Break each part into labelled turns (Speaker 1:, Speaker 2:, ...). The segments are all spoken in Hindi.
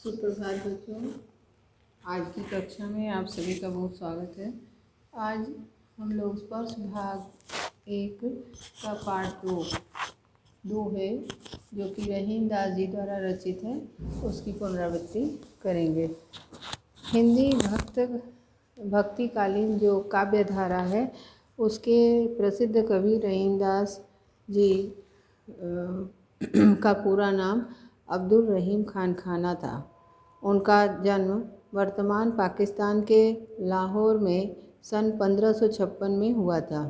Speaker 1: सुप्रभात बच्चों। आज की कक्षा में आप सभी का बहुत स्वागत है। आज हम लोग स्पर्श भाग 1 का पार्ट 2 है, जो कि रहीम दास जी द्वारा रचित है, उसकी पुनरावृत्ति करेंगे। हिंदी भक्तिकालीन जो काव्य धारा है, उसके प्रसिद्ध कवि रहीम दास जी का पूरा नाम अब्दुल रहीम खान खाना था। उनका जन्म वर्तमान पाकिस्तान के लाहौर में सन 1556 में हुआ था।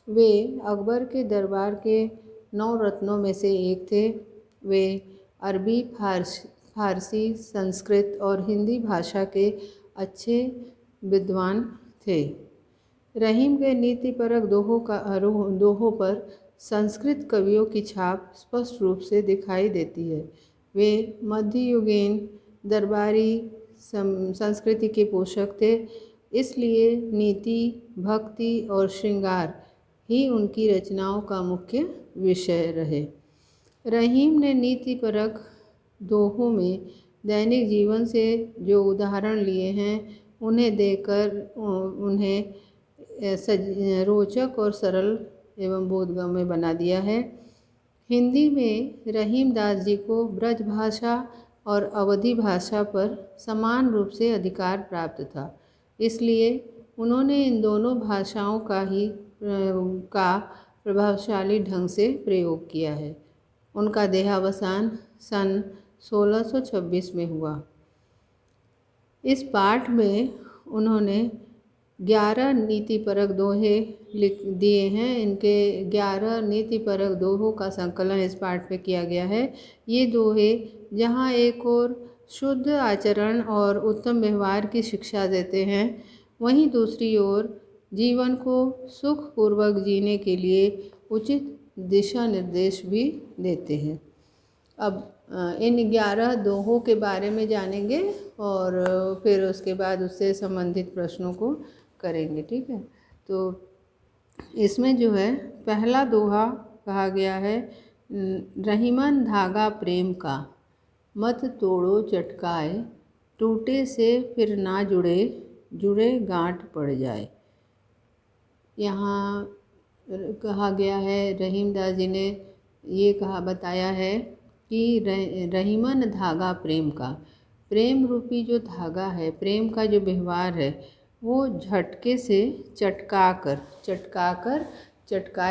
Speaker 1: वे अकबर के दरबार के 9 रत्नों में से एक थे। वे अरबी, फारसी, संस्कृत और हिंदी भाषा के अच्छे विद्वान थे। रहीम के नीतिपरक दोहों पर संस्कृत कवियों की छाप स्पष्ट रूप से दिखाई देती है। वे मध्ययुगीन दरबारी संस्कृति के पोषक थे, इसलिए नीति, भक्ति और श्रृंगार ही उनकी रचनाओं का मुख्य विषय रहे। रहीम ने नीतिपरक दोहों में दैनिक जीवन से जो उदाहरण लिए हैं, उन्हें देकर उन्हें रोचक और सरल एवं बोधगम्य बना दिया है। हिंदी में रहीम दास जी को ब्रज भाषा और अवधी भाषा पर समान रूप से अधिकार प्राप्त था, इसलिए उन्होंने इन दोनों भाषाओं का प्रभावशाली ढंग से प्रयोग किया है। उनका देहावसान सन 1626 में हुआ। इस पाठ में उन्होंने 11 नीतिपरक दोहे लिख दिए हैं। इनके 11 नीतिपरक दोहों का संकलन इस पाठ में किया गया है। ये दोहे जहाँ एक ओर शुद्ध आचरण और उत्तम व्यवहार की शिक्षा देते हैं, वहीं दूसरी ओर जीवन को सुखपूर्वक जीने के लिए उचित दिशा निर्देश भी देते हैं। अब इन 11 दोहों के बारे में जानेंगे और फिर उसके बाद उससे संबंधित प्रश्नों को करेंगे। ठीक है, तो इसमें जो है पहला दोहा कहा गया है, रहीमन धागा प्रेम का, मत तोड़ो चटकाए, टूटे से फिर ना जुड़े, जुड़े गांठ पड़ जाए। यहाँ कहा गया है, रहीम दास जी ने ये बताया है कि रहीमन धागा प्रेम का, प्रेम रूपी जो धागा है, प्रेम का जो व्यवहार है, वो झटके से चटकाए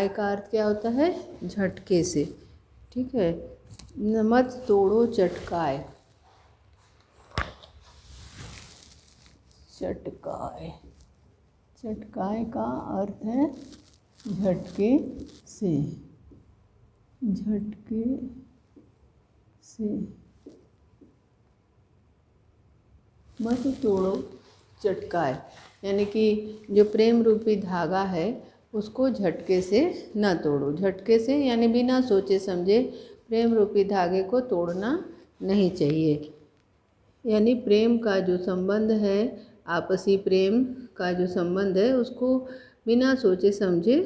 Speaker 1: का अर्थ क्या होता है? झटके से। ठीक है, मत तोड़ो चटकाए, चटकाए का अर्थ है झटके से, मत तोड़ो चटकाए, यानी कि जो प्रेम रूपी धागा है उसको झटके से न तोड़ो। झटके से यानी बिना सोचे समझे प्रेम रूपी धागे को तोड़ना नहीं चाहिए। यानी प्रेम का जो संबंध है, आपसी प्रेम का जो संबंध है, उसको बिना सोचे समझे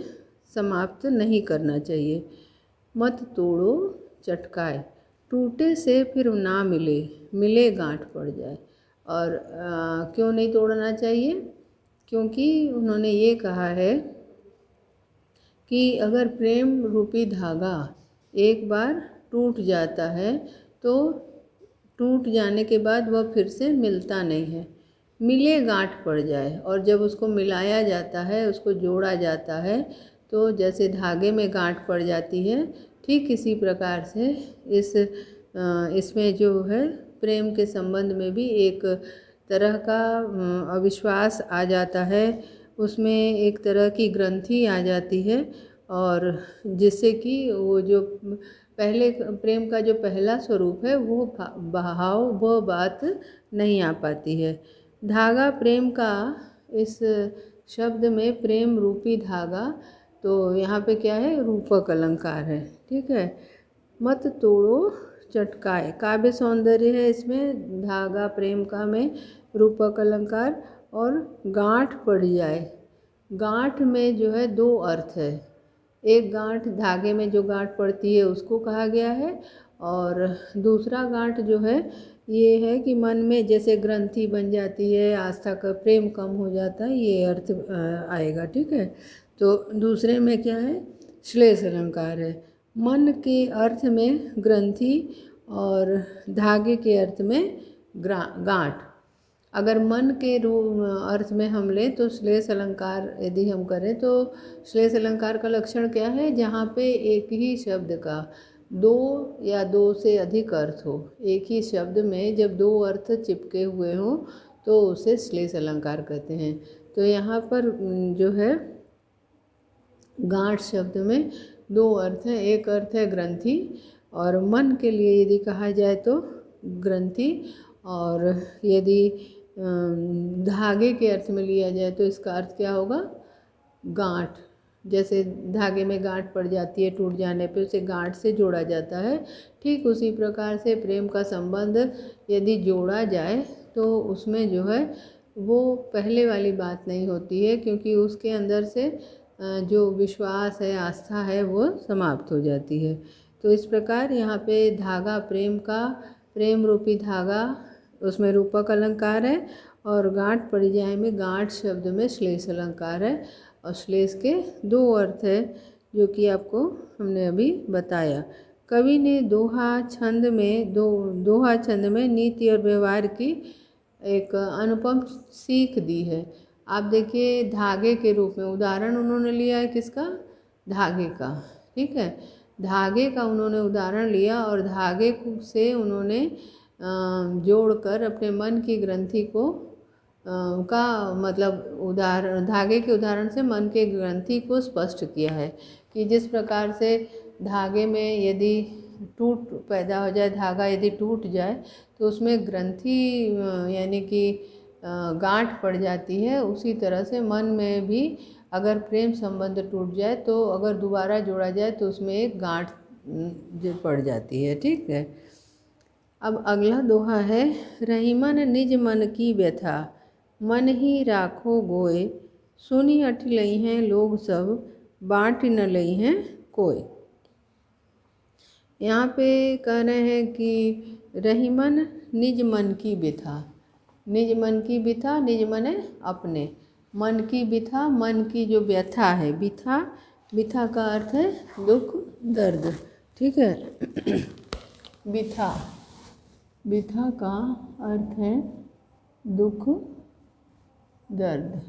Speaker 1: समाप्त नहीं करना चाहिए। मत तोड़ो चटकाए, टूटे से फिर ना मिले, मिले गांठ पड़ जाए। और क्यों नहीं तोड़ना चाहिए? क्योंकि उन्होंने ये कहा है कि अगर प्रेम रूपी धागा एक बार टूट जाता है तो टूट जाने के बाद वह फिर से मिलता नहीं है। मिले गांठ पड़ जाए, और जब उसको मिलाया जाता है, उसको जोड़ा जाता है, तो जैसे धागे में गांठ पड़ जाती है, ठीक इसी प्रकार से इसमें जो है प्रेम के संबंध में भी एक तरह का अविश्वास आ जाता है, उसमें एक तरह की ग्रंथि आ जाती है, और जिससे कि वो जो पहले प्रेम का जो पहला स्वरूप है, वो भाव, वो बात नहीं आ पाती है। धागा प्रेम का, इस शब्द में प्रेम रूपी धागा, तो यहाँ पे क्या है? रूपक अलंकार है। ठीक है, मत तोड़ो चटकाए, काव्य सौंदर्य है इसमें, धागा प्रेम का में रूपक अलंकार, और गांठ पड़ जाए। गांठ में जो है 2 अर्थ है। एक गांठ, धागे में जो गांठ पड़ती है उसको कहा गया है, और दूसरा गांठ जो है ये है कि मन में जैसे ग्रंथि बन जाती है, आस्था का प्रेम कम हो जाता है, ये अर्थ आएगा। ठीक है। तो दूसरे में क्या है, श्लेष अलंकार है। मन के अर्थ में ग्रंथि और धागे के अर्थ में गांठ। अगर मन के रूप अर्थ में हम लें तो श्लेष अलंकार यदि हम करें तो श्लेष अलंकार का लक्षण क्या है, जहाँ पे एक ही शब्द का दो या दो से अधिक अर्थ हो। एक ही शब्द में जब दो अर्थ चिपके हुए हों तो उसे श्लेष अलंकार कहते हैं। तो यहाँ पर जो है गांठ शब्द में दो अर्थ हैं। एक अर्थ है ग्रंथि, और मन के लिए यदि कहा जाए तो ग्रंथि, और यदि धागे के अर्थ में लिया जाए तो इसका अर्थ क्या होगा, गांठ। जैसे धागे में गांठ पड़ जाती है, टूट जाने पे उसे गांठ से जोड़ा जाता है। ठीक उसी प्रकार से प्रेम का संबंध यदि जोड़ा जाए तो उसमें जो है वो पहले वाली बात नहीं होती है, क्योंकि उसके अंदर से जो विश्वास है, आस्था है, वो समाप्त हो जाती है। तो इस प्रकार यहाँ पे धागा प्रेम का, प्रेम रूपी धागा, उसमें रूपक अलंकार है, और गांठ परिजाय में गांठ शब्द में श्लेष अलंकार है। और श्लेष के दो अर्थ है जो कि आपको हमने अभी बताया। कवि ने दोहा छंद में नीति और व्यवहार की एक अनुपम सीख दी है। आप देखिए, धागे के रूप में उदाहरण उन्होंने लिया है किसका, धागे का। ठीक है, धागे का उन्होंने उदाहरण लिया और धागे से उन्होंने जोड़कर अपने मन की ग्रंथि को का मतलब उदाहरण, धागे के उदाहरण से मन के ग्रंथि को स्पष्ट किया है कि जिस प्रकार से धागे में यदि टूट पैदा हो जाए, धागा यदि टूट जाए तो उसमें ग्रंथि यानी कि गांठ पड़ जाती है, उसी तरह से मन में भी अगर प्रेम संबंध टूट जाए तो अगर दोबारा जोड़ा जाए तो उसमें एक गांठ पड़ जाती है। ठीक है। अब अगला दोहा है, रहीमन निज मन की व्यथा, मन ही राखो गोय, सुनी अठ लई हैं लोग सब, बाँट न लई हैं कोय। यहाँ पे कह रहे हैं कि रहीमन निज मन की व्यथा, निज मन की व्यथा, निज मन अपने मन की व्यथा, मन की जो व्यथा है, व्यथा, व्यथा का अर्थ है दुख दर्द। ठीक है। व्यथा, व्यथा का अर्थ है दुख दर्द,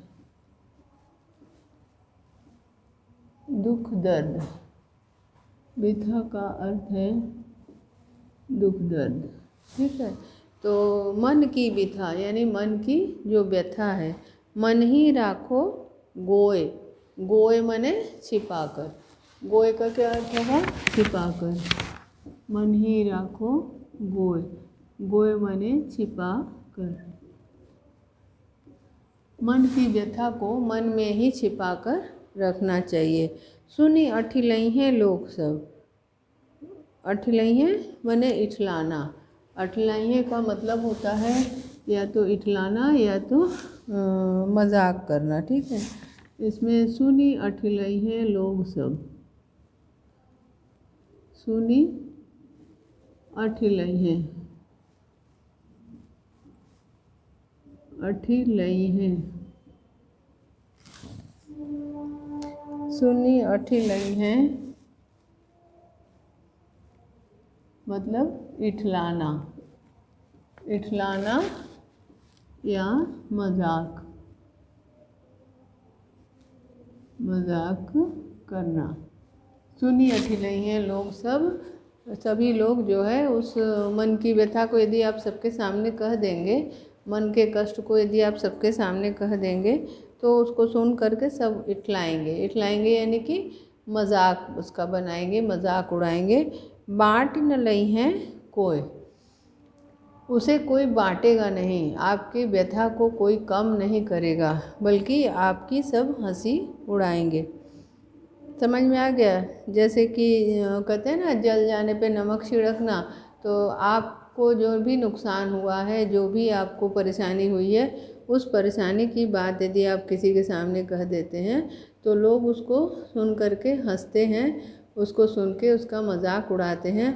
Speaker 1: दुख दर्द। व्यथा का अर्थ है दुख दर्द। ठीक है। तो मन की व्यथा यानी मन की जो व्यथा है, मन ही राखो गोय, गोय मने छिपाकर, गोय का क्या अर्थ होगा, छिपाकर, मन ही राखो गोय, गोय मने छिपा कर, मन की व्यथा को मन में ही छिपा कर रखना चाहिए। सुनी अठिलई हैं लोग सब, अठिलई हैं मने इठलाना, अठिलई का मतलब होता है या तो इठलाना या तो मजाक करना। ठीक है। इसमें सुनी अठिलई हैं लोग सब, सुनी अठिलई हैं, अठिलई हैं, सुनी अठिलई हैं मतलब इठलाना, इठलाना या मजाक, मजाक करना। सुनी अठिलई हैं लोग सब, सभी लोग जो है उस मन की व्यथा को यदि आप सबके सामने कह देंगे, मन के कष्ट को यदि आप सबके सामने कह देंगे तो उसको सुन करके सब इठलाएंगे, इठलाएंगे यानी कि मजाक उसका बनाएंगे, मजाक उड़ाएंगे। बाँट न लई हैं कोई, उसे कोई बांटेगा नहीं, आपकी व्यथा को कोई कम नहीं करेगा, बल्कि आपकी सब हंसी उड़ाएंगे। समझ में आ गया। जैसे कि कहते हैं ना, जल जाने पे नमक छिड़कना, तो आपको जो भी नुकसान हुआ है, जो भी आपको परेशानी हुई है, उस परेशानी की बात यदि आप किसी के सामने कह देते हैं तो लोग उसको सुन करके हंसते हैं, उसको सुन के उसका मजाक उड़ाते हैं,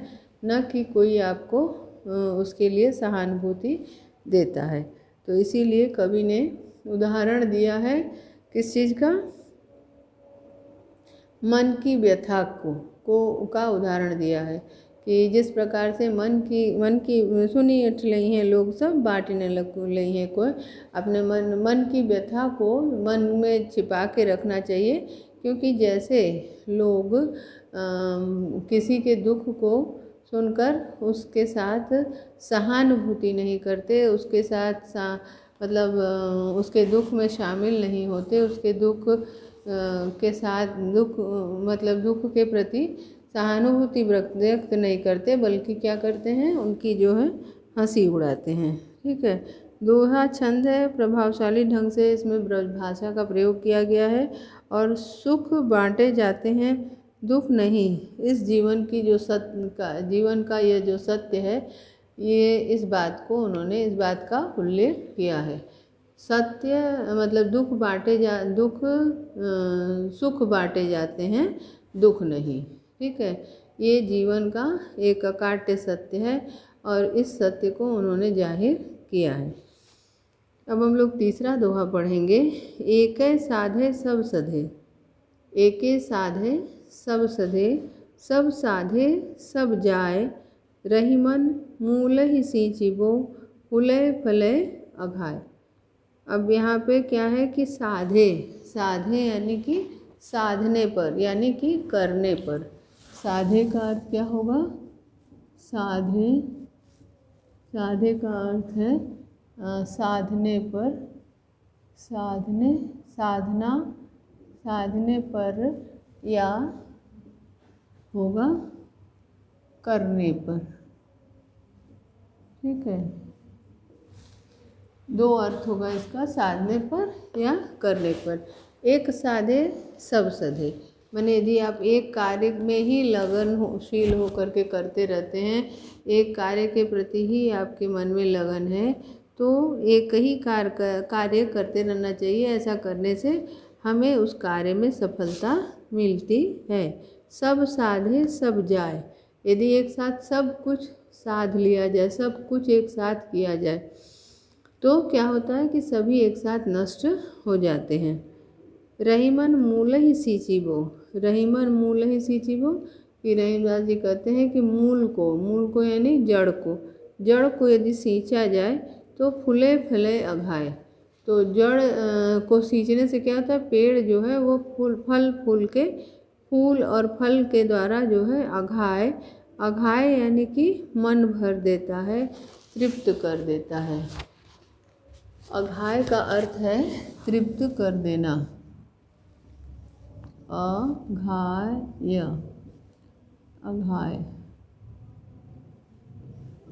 Speaker 1: न कि कोई आपको उसके लिए सहानुभूति देता है। तो इसीलिए कवि ने उदाहरण दिया है किस चीज़ का, मन की व्यथा का उदाहरण दिया है कि जिस प्रकार से मन की सुनी अठ लई हैं लोग सब बांटने लग लई हैं, कोई अपने मन की व्यथा को मन में छिपा के रखना चाहिए, क्योंकि जैसे लोग किसी के दुख को सुनकर उसके साथ सहानुभूति नहीं करते, उसके साथ मतलब उसके दुख में शामिल नहीं होते, उसके दुख के साथ दुख के प्रति सहानुभूति व्यक्त नहीं करते, बल्कि क्या करते हैं, उनकी जो है हंसी उड़ाते हैं। ठीक है, दोहा छंद है, प्रभावशाली ढंग से इसमें ब्रज भाषा का प्रयोग किया गया है। और सुख बांटे जाते हैं, दुख नहीं। इस जीवन की जो जीवन का यह जो सत्य है, ये इस बात का उल्लेख किया है। सत्य मतलब सुख बांटे जाते हैं, दुख नहीं। ठीक है, ये जीवन का एक अकाट्य सत्य है और इस सत्य को उन्होंने जाहिर किया है। अब हम लोग तीसरा दोहा पढ़ेंगे। एकै साधे सब सधे, एके साधे सब सधे, सब साधे सब जाय, रही मन मूलहि सींचिबो, फूले फले अघाय। अब यहाँ पे क्या है कि साधे यानी कि साधने पर, यानी कि करने पर। साधे का अर्थ क्या होगा, साधे का अर्थ है साधने पर, साधने पर या होगा करने पर। ठीक है, दो अर्थ होगा इसका, साधने पर या करने पर। एक साधे सब सधे, माने यदि आप एक कार्य में ही लगनशील होकर के करते रहते हैं, एक कार्य के प्रति ही आपके मन में लगन है, तो एक ही कार्य करते रहना चाहिए। ऐसा करने से हमें उस कार्य में सफलता मिलती है। सब साधे सब जाए, यदि एक साथ सब कुछ साध लिया जाए, सब कुछ एक साथ किया जाए, तो क्या होता है कि सभी एक साथ नष्ट हो जाते हैं। रहीमन मूलहि सींचिबो, रहीमन मूलहि सींचिबो, कि रहीमदास जी कहते हैं कि मूल को यानी जड़ को यदि सींचा जाए तो फूले फले अघाए। तो जड़ को सींचने से क्या होता है, पेड़ जो है वो फूल और फल के द्वारा जो है अघाए यानी कि मन भर देता है, तृप्त कर देता है। अघाय का अर्थ है तृप्त कर देना।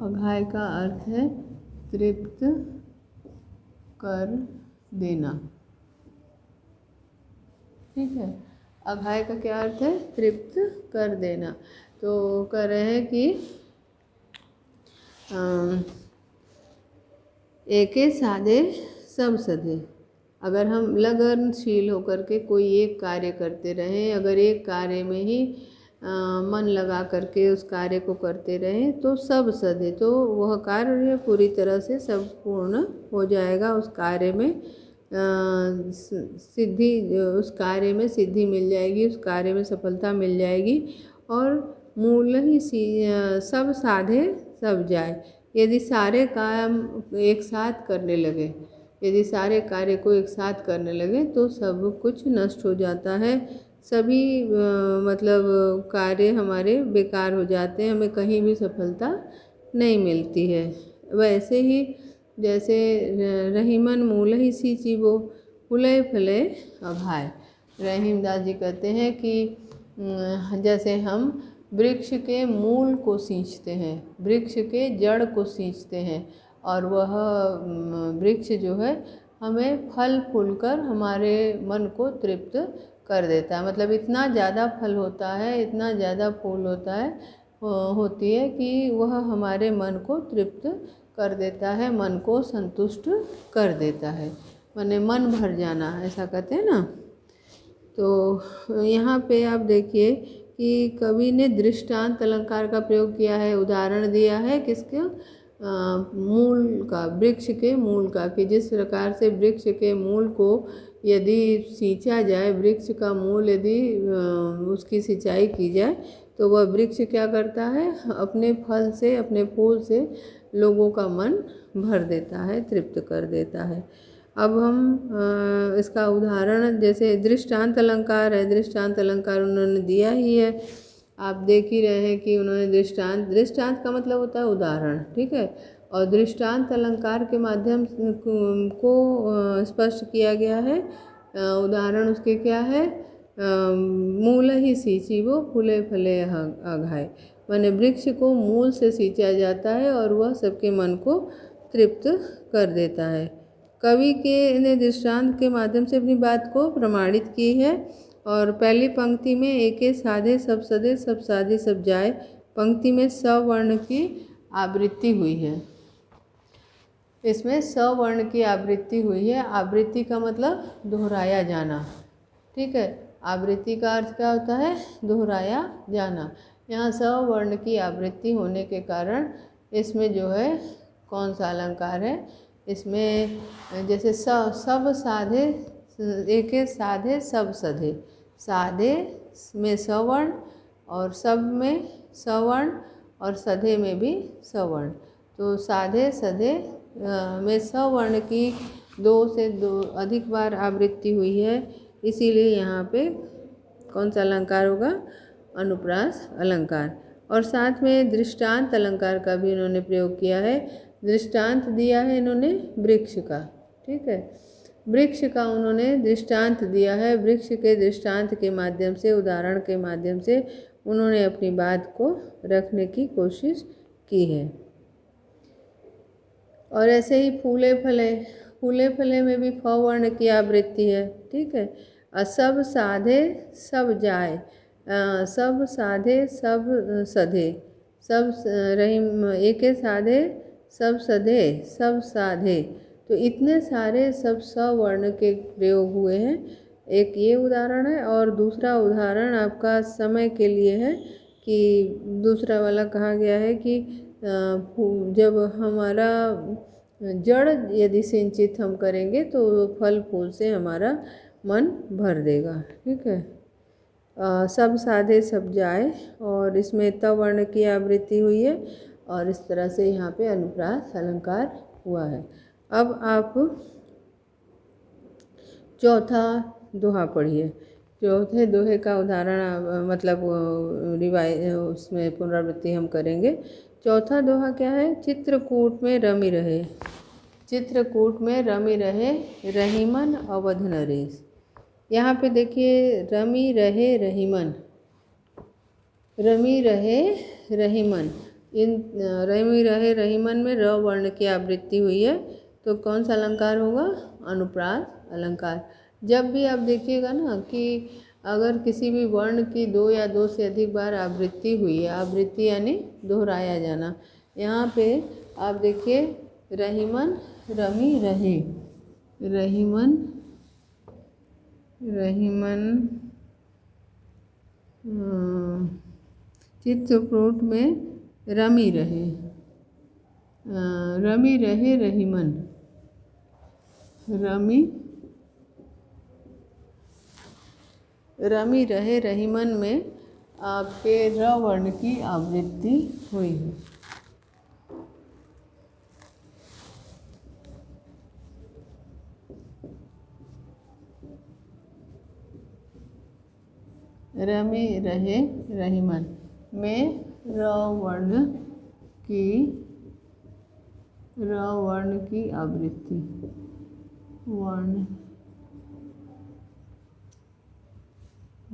Speaker 1: अघाय का अर्थ है तृप्त कर देना। ठीक है, अघाय का क्या अर्थ है, तृप्त कर देना। तो कह रहे हैं कि एके साधे सब सधे, अगर हम लगनशील होकर के कोई एक कार्य करते रहें, अगर एक कार्य में ही मन लगा करके उस कार्य को करते रहें, तो सब सधे, तो वह कार्य पूरी तरह से संपूर्ण हो जाएगा। उस कार्य में सिद्धि मिल जाएगी, उस कार्य में सफलता मिल जाएगी। और मूल ही सब साधे सब जाए, यदि सारे काम एक साथ करने लगे, यदि सारे कार्य को एक साथ करने लगे तो सब कुछ नष्ट हो जाता है। सभी कार्य हमारे बेकार हो जाते हैं, हमें कहीं भी सफलता नहीं मिलती है। वैसे ही जैसे रहीमन मूलहि सींचिबो, फूले फले अघाय। रहीमदास जी कहते हैं कि जैसे हम वृक्ष के मूल को सींचते हैं, वृक्ष के जड़ को सींचते हैं, और वह वृक्ष जो है हमें फल फूल कर हमारे मन को तृप्त कर देता है। मतलब इतना ज़्यादा फल होता है, इतना ज़्यादा फूल होती है कि वह हमारे मन को तृप्त कर देता है, मन को संतुष्ट कर देता है, माने मन भर जाना, ऐसा कहते हैं ना। तो यहाँ पे आप देखिए कि कवि ने दृष्टांत अलंकार का प्रयोग किया है, उदाहरण दिया है किसके, मूल का, वृक्ष के मूल का, कि जिस प्रकार से वृक्ष के मूल को यदि सींचा जाए, वृक्ष का मूल यदि उसकी सिंचाई की जाए तो वह वृक्ष क्या करता है, अपने फल से, अपने फूल से लोगों का मन भर देता है, तृप्त कर देता है। अब हम इसका उदाहरण, जैसे दृष्टांत अलंकार है, दृष्टांत अलंकार उन्होंने दिया ही है, आप देख ही रहे हैं कि उन्होंने दृष्टांत का मतलब होता है उदाहरण, ठीक है। और दृष्टांत अलंकार के माध्यम को स्पष्ट किया गया है। उदाहरण उसके क्या है, मूल ही सींची वो फूले फले अघाए, माने वृक्ष को मूल से सींचा जाता है और वह सबके मन को तृप्त कर देता है। कवि के ने दृष्टांत के माध्यम से अपनी बात को प्रमाणित की है। और पहली पंक्ति में एके साधे सब सधे सब साधे सब जाए, पंक्ति में सवर्ण की आवृत्ति हुई है, इसमें सवर्ण की आवृत्ति हुई है। आवृत्ति का मतलब दोहराया जाना, ठीक है। आवृत्ति का अर्थ क्या होता है, दोहराया जाना। यहाँ सवर्ण की आवृत्ति होने के कारण इसमें जो है कौन सा अलंकार है, इसमें जैसे सब साधे, एके साधे सब सधे, साधे में सवर्ण और सब में सवर्ण और सधे में भी सवर्ण, तो साधे सधे में सवर्ण की दो से अधिक बार आवृत्ति हुई है, इसीलिए यहाँ पे कौन सा अलंकार होगा, अनुप्रास अलंकार। और साथ में दृष्टांत अलंकार का भी इन्होंने प्रयोग किया है। दृष्टांत दिया है इन्होंने वृक्ष का, ठीक है, वृक्ष का उन्होंने दृष्टांत दिया है। वृक्ष के दृष्टांत के माध्यम से, उदाहरण के माध्यम से उन्होंने अपनी बात को रखने की कोशिश की है। और ऐसे ही फूले फले में भी फ वर्ण की आवृत्ति है, ठीक है। सब साधे सब जाए, सब साधे सब सधे, सब एके साधे सब सधे सब साधे, तो इतने सारे सब सवर्ण के प्रयोग हुए हैं। एक ये उदाहरण है, और दूसरा उदाहरण आपका समय के लिए है कि दूसरा वाला कहा गया है कि जब हमारा जड़ यदि सिंचित हम करेंगे तो फल फूल से हमारा मन भर देगा, ठीक है। सब साधे सब जाए, और इसमें त वर्ण की आवृत्ति हुई है, और इस तरह से यहाँ पे अनुप्रास अलंकार हुआ है। अब आप चौथा दोहा पढ़िए। चौथे दोहे का उदाहरण मतलब उसमें पुनरावृत्ति हम करेंगे। चौथा दोहा क्या है, चित्रकूट में रमी रहे, चित्रकूट में रमी रहे रहीमन अवध नरेश। यहाँ पे देखिए, रमी रहे रहीमन, रमी रहे रहीमन, इन रमी रहे रहीमन में र वर्ण की आवृत्ति हुई है, तो कौन सा अलंकार होगा, अनुप्रास अलंकार। जब भी आप देखिएगा ना कि अगर किसी भी वर्ण की दो या दो से अधिक बार आवृत्ति हुई है, आवृत्ति यानी दोहराया जाना, यहाँ पे आप देखिए रहीमन रमी रहे, रहीमन रहीमन चित्रकूट में रमी रहे, रमी रहे रहीमन, रमी रहे रहीमन में आपके र वर्ण की आवृत्ति हुई है। रमी रहे रहीमन में र वर्ण की आवृत्ति, वर्ण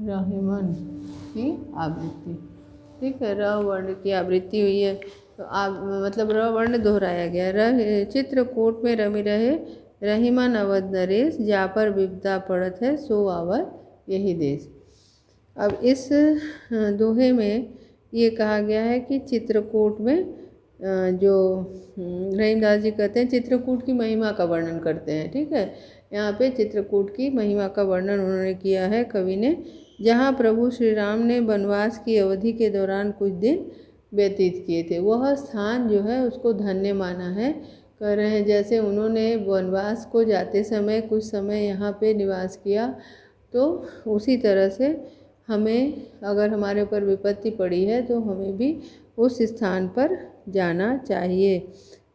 Speaker 1: रहीमन की आवृत्ति, ठीक है। र वर्ण की आवृत्ति हुई है, तो आप मतलब र वर्ण दोहराया गया। चित्रकूट में रमी रहे रहीमन अवध नरेश, जा पर विपदा पड़त है सो आवत यही देश। अब इस दोहे में ये कहा गया है कि चित्रकूट में जो रहीमदास जी कहते हैं, चित्रकूट की महिमा का वर्णन करते हैं, ठीक है। यहाँ पे चित्रकूट की महिमा का वर्णन उन्होंने किया है कवि ने, जहाँ प्रभु श्री राम ने वनवास की अवधि के दौरान कुछ दिन व्यतीत किए थे। वह स्थान जो है उसको धन्य माना है। कह रहे हैं जैसे उन्होंने वनवास को जाते समय कुछ समय यहाँ पे निवास किया, तो उसी तरह से हमें, अगर हमारे ऊपर विपत्ति पड़ी है तो हमें भी उस स्थान पर जाना चाहिए।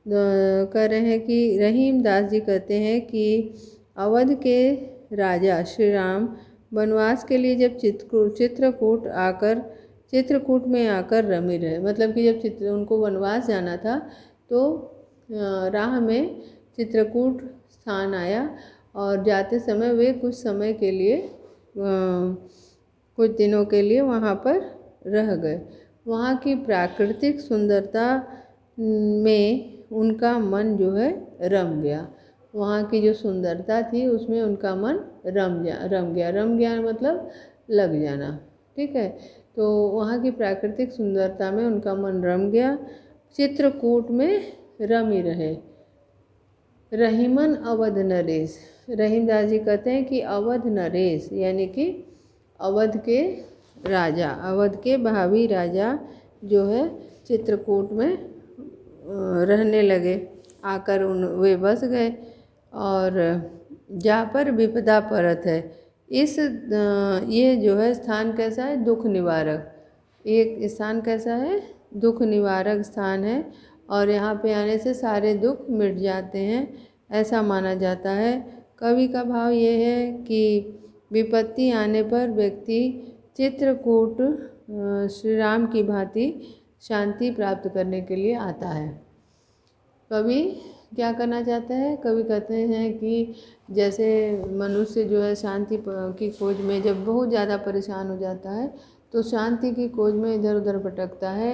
Speaker 1: कह रहे हैं कि रहीम दास जी कहते हैं कि अवध के राजा श्री राम वनवास के लिए जब चित्रकूट में आकर रमे रहे। मतलब कि जब उनको वनवास जाना था तो राह में चित्रकूट स्थान आया और जाते समय वे कुछ समय के लिए, कुछ दिनों के लिए वहाँ पर रह गए। वहाँ की प्राकृतिक सुंदरता में उनका मन जो है रम गया। वहाँ की जो सुंदरता थी उसमें उनका मन रम गया मतलब लग जाना। ठीक है, तो वहाँ की प्राकृतिक सुंदरता में उनका मन रम गया, चित्रकूट में रमी रहे। रहीमन अवध नरेश, रहीम दास जी कहते हैं कि अवध नरेश यानी कि अवध के राजा, अवध के भावी राजा जो है चित्रकूट में रहने लगे। आकर वे बस गए और जहाँ पर विपदा परत है। ये जो है स्थान कैसा है? दुख निवारक। एक स्थान कैसा है? दुख निवारक स्थान है और यहाँ पे आने से सारे दुख मिट जाते हैं, ऐसा माना जाता है। कवि का भाव ये है कि विपत्ति आने पर व्यक्ति चित्रकूट श्री राम की भांति शांति प्राप्त करने के लिए आता है। कवि क्या करना चाहते हैं? कवि कहते हैं कि जैसे मनुष्य जो है शांति की खोज में जब बहुत ज़्यादा परेशान हो जाता है तो शांति की खोज में इधर उधर भटकता है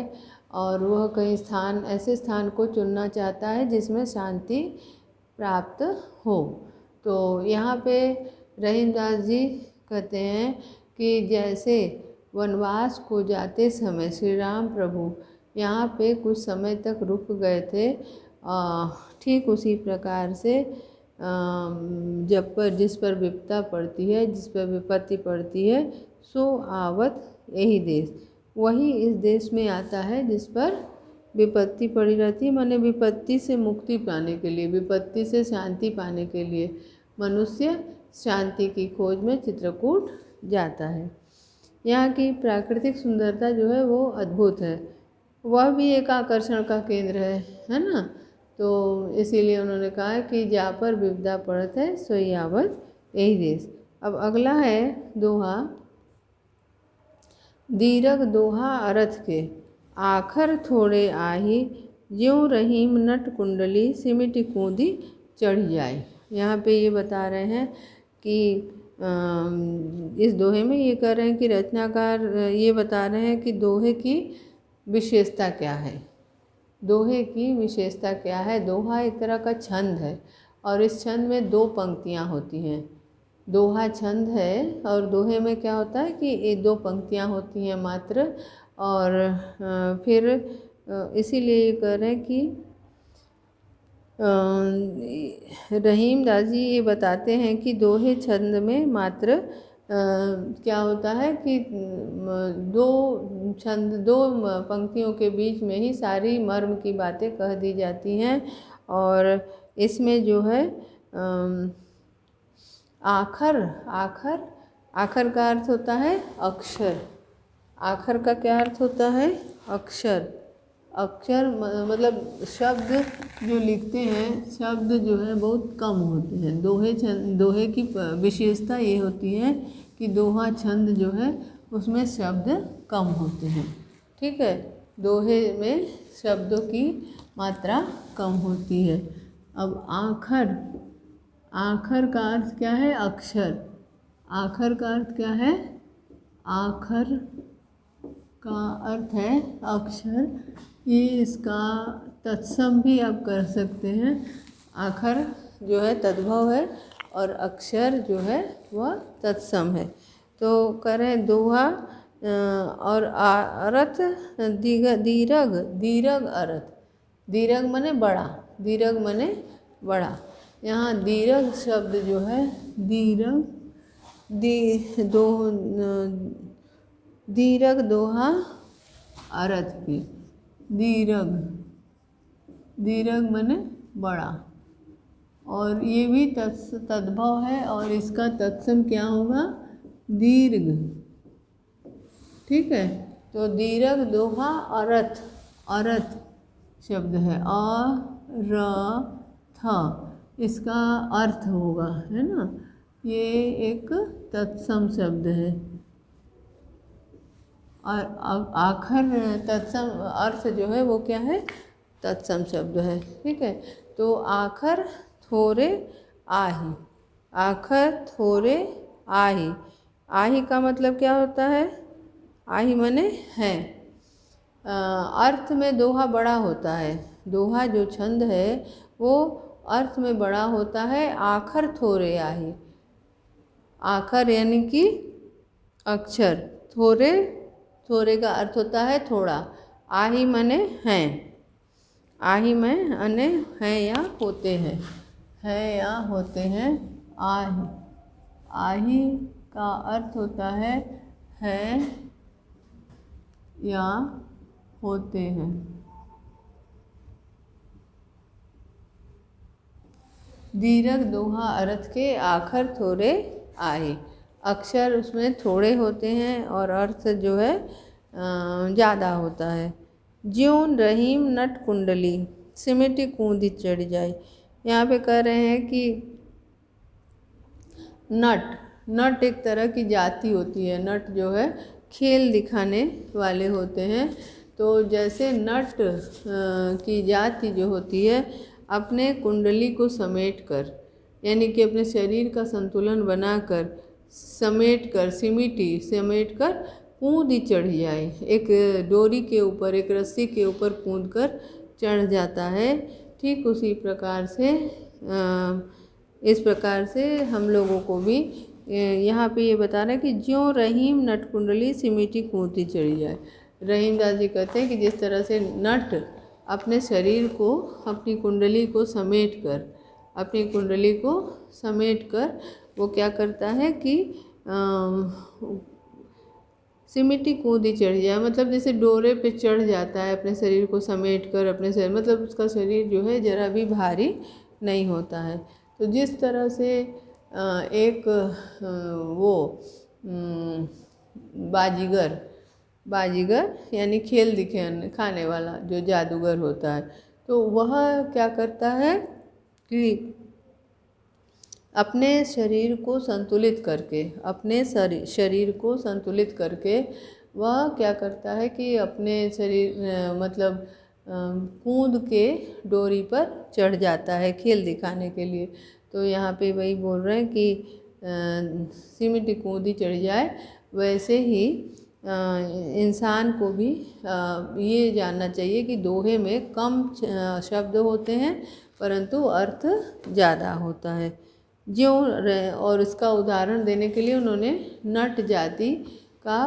Speaker 1: और वह कई ऐसे स्थान को चुनना चाहता है जिसमें शांति प्राप्त हो। तो यहाँ पे रहीम दास जी कहते हैं कि जैसे वनवास को जाते समय श्री राम प्रभु यहाँ पे कुछ समय तक रुक गए थे, ठीक उसी प्रकार से जिस पर विपदा पड़ती है, जिस पर विपत्ति पड़ती है, सो आवत यही देश, वही इस देश में आता है जिस पर विपत्ति पड़ी रहती है। माने विपत्ति से मुक्ति पाने के लिए, विपत्ति से शांति पाने के लिए मनुष्य शांति की खोज में चित्रकूट जाता है। यहाँ की प्राकृतिक सुंदरता जो है वो अद्भुत है, वह भी एक आकर्षण का केंद्र है ना। तो इसीलिए उन्होंने कहा कि जहाँ पर विपदा पड़त है सोई आवत यही देश। अब अगला है दोहा। दीरघ दोहा अर्थ के, आखर थोड़े आही, ज्यों रहीम नट कुंडली, सिमिट कूदी चढ़ जाए। यहाँ पे ये बता रहे हैं कि इस दोहे में ये कह रहे हैं कि रचनाकार ये बता रहे हैं कि दोहे की विशेषता क्या है। दोहे की विशेषता क्या है? दोहा एक तरह का छंद है और इस छंद में 2 पंक्तियाँ होती हैं। दोहा छंद है और दोहे में क्या होता है कि ये 2 पंक्तियाँ होती हैं मात्र। और फिर इसीलिए ये कह रहे हैं कि रहीम दास जी ये बताते हैं कि दोहे छंद में मात्र क्या होता है कि 2 पंक्तियों के बीच में ही सारी मर्म की बातें कह दी जाती हैं। और इसमें जो है आखर का अर्थ होता है अक्षर। आखर का क्या अर्थ होता है? अक्षर। अक्षर मतलब शब्द जो लिखते हैं, शब्द जो है बहुत कम होते हैं। दोहे की विशेषता ये होती है कि दोहा छंद जो है उसमें शब्द कम होते हैं। ठीक है, दोहे में शब्दों की मात्रा कम होती है। अब आखर का अर्थ क्या है? अक्षर। आखर का अर्थ क्या है? आखर का अर्थ है अक्षर। ये इसका तत्सम भी आप कर सकते हैं। आखर जो है तद्भव है और अक्षर जो है वह तत्सम है। तो कह रहे हैं दोहा और अर्थ दीर्घ अर्थ। दीर्घ माने बड़ा, दीर्घ माने बड़ा। यहाँ दीर्घ शब्द जो है, दीर्घ दीर्घ दोहा अर्थ की। दीर्घ माने बड़ा, और ये भी तद्भव है और इसका तत्सम क्या होगा, दीर्घ। ठीक है, तो दीर्घ दोहा अर्थ शब्द है, इसका अर्थ होगा, है ना। ये एक तत्सम शब्द है, और आखर तत्सम अर्थ जो है वो क्या है, तत्सम शब्द है। ठीक है, तो आखर थोरे आही, आखर थोरे आही, आही का मतलब क्या होता है, आही माने है। अर्थ में दोहा बड़ा होता है, दोहा जो छंद है वो अर्थ में बड़ा होता है। आखर थोरे आही, आखर यानी कि अक्षर, थोरे का अर्थ होता है थोड़ा, आही माने हैं, आही में अने हैं या होते हैं, है या होते हैं। आही का अर्थ होता है या होते हैं। दीर्घ दोहा अर्थ के आखर थोरे आही, अक्षर उसमें थोड़े होते हैं और अर्थ जो है ज़्यादा होता है। ज्यों रहीम नट कुंडली सिमटी कूंदी चढ़ जाए, यहाँ पे कह रहे हैं कि नट एक तरह की जाति होती है, नट जो है खेल दिखाने वाले होते हैं। तो जैसे नट की जाति जो होती है अपने कुंडली को समेट कर, यानी कि अपने शरीर का संतुलन बनाकर समेट कर कूदी चढ़ जाए, एक डोरी के ऊपर, एक रस्सी के ऊपर कूद कर चढ़ जाता है। ठीक उसी प्रकार से इस प्रकार से हम लोगों को भी यहाँ पे ये बता रहा है कि ज्यों रहीम नट कुंडली सिमटी कूदती चढ़ी जाए। रहीम दास जी कहते हैं कि जिस तरह से नट अपने शरीर को, अपनी कुंडली को समेट कर वो क्या करता है कि सिमटी कूदी चढ़ जाए, मतलब जैसे डोरे पे चढ़ जाता है अपने शरीर को समेट कर, अपने शरीर मतलब उसका शरीर जो है जरा भी भारी नहीं होता है। तो जिस तरह से एक वो बाजीगर यानी खेल दिखाने वाला जो जादूगर होता है, तो वह क्या करता है कि अपने शरीर को संतुलित करके वह क्या करता है कि अपने शरीर मतलब कूद के डोरी पर चढ़ जाता है खेल दिखाने के लिए। तो यहाँ पे वही बोल रहे हैं कि सिमटी कूदी चढ़ जाए, वैसे ही इंसान को भी ये जानना चाहिए कि दोहे में कम शब्द होते हैं परंतु अर्थ ज़्यादा होता है। ज्यों और इसका उदाहरण देने के लिए उन्होंने नट जाति का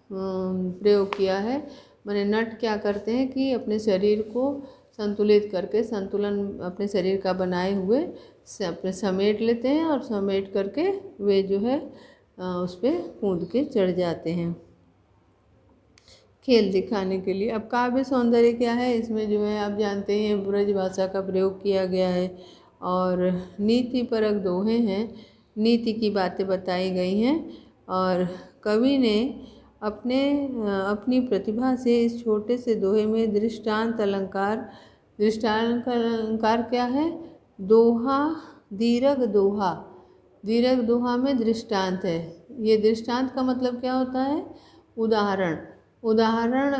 Speaker 1: प्रयोग किया है। माने नट क्या करते हैं कि अपने शरीर को संतुलित करके, संतुलन अपने शरीर का बनाए हुए अपने समेट लेते हैं और समेट करके वे जो है उस पर कूद के चढ़ जाते हैं खेल दिखाने के लिए। अब काव्य सौंदर्य क्या है, इसमें जो है आप जानते हैं ब्रज भाषा का प्रयोग किया गया है और नीति परक दोहे हैं, नीति की बातें बताई गई हैं और कवि ने अपनी प्रतिभा से इस छोटे से दोहे में दृष्टांत अलंकार क्या है, दोहा, दीर्घ दोहा में दृष्टांत है। ये दृष्टांत का मतलब क्या होता है, उदाहरण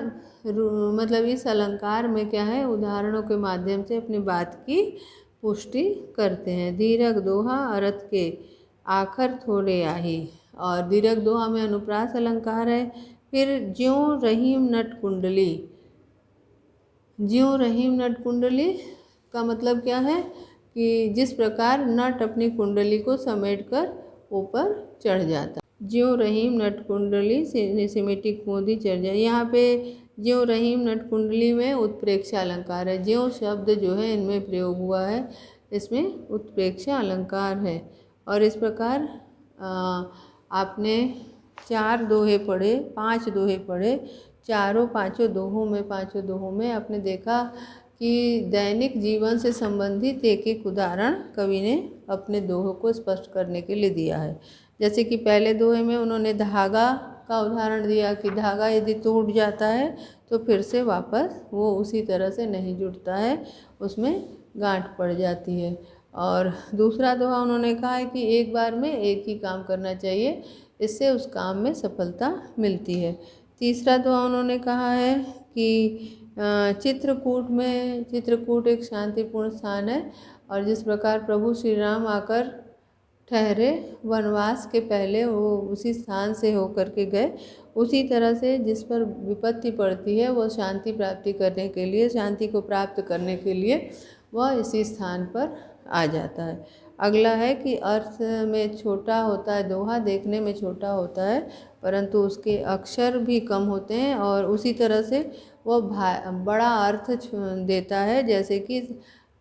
Speaker 1: मतलब इस अलंकार में क्या है, उदाहरणों के माध्यम से अपनी बात की पुष्टि करते हैं। दीर्घ दोहा अर्थ के आखर थोड़े आही, और दीर्घ दोहा में अनुप्रास अलंकार है। फिर ज्यों रहीम नट कुंडली का मतलब क्या है कि जिस प्रकार नट अपनी कुंडली को समेटकर ऊपर चढ़ जाता, ज्यों रहीम नट कुंडली सिमेटी कूदी चढ़ जाए। यहाँ पे ज्यों रहीम नट कुंडली में उत्प्रेक्षा अलंकार है, ज्यों शब्द जो है इनमें प्रयोग हुआ है, इसमें उत्प्रेक्षा अलंकार है। और इस प्रकार आपने 4 दोहे पढ़े, 5 दोहे पढ़े, चारों पाँचों दोहों में आपने देखा कि दैनिक जीवन से संबंधित एक एक उदाहरण कवि ने अपने दोहों को स्पष्ट करने के लिए दिया है। जैसे कि पहले दोहे में उन्होंने धागा का उदाहरण दिया कि धागा यदि टूट जाता है तो फिर से वापस वो उसी तरह से नहीं जुड़ता है, उसमें गांठ पड़ जाती है। और दूसरा दोहा उन्होंने कहा है कि एक बार में एक ही काम करना चाहिए, इससे उस काम में सफलता मिलती है। तीसरा दोहा उन्होंने कहा है कि चित्रकूट एक शांतिपूर्ण स्थान है और जिस प्रकार प्रभु श्री राम आकर ठहरे वनवास के पहले वो उसी स्थान से होकर के गए, उसी तरह से जिस पर विपत्ति पड़ती है वो शांति प्राप्ति करने के लिए, शांति को प्राप्त करने के लिए वह इसी स्थान पर आ जाता है। अगला है कि अर्थ में छोटा होता है दोहा, देखने में छोटा होता है परंतु उसके अक्षर भी कम होते हैं और उसी तरह से वो बड़ा अर्थ देता है, जैसे कि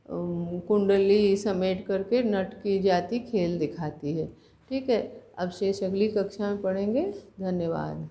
Speaker 1: कुंडली समेट करके नट की जाति खेल दिखाती है। ठीक है, अब शेष अगली कक्षा में पढ़ेंगे। धन्यवाद।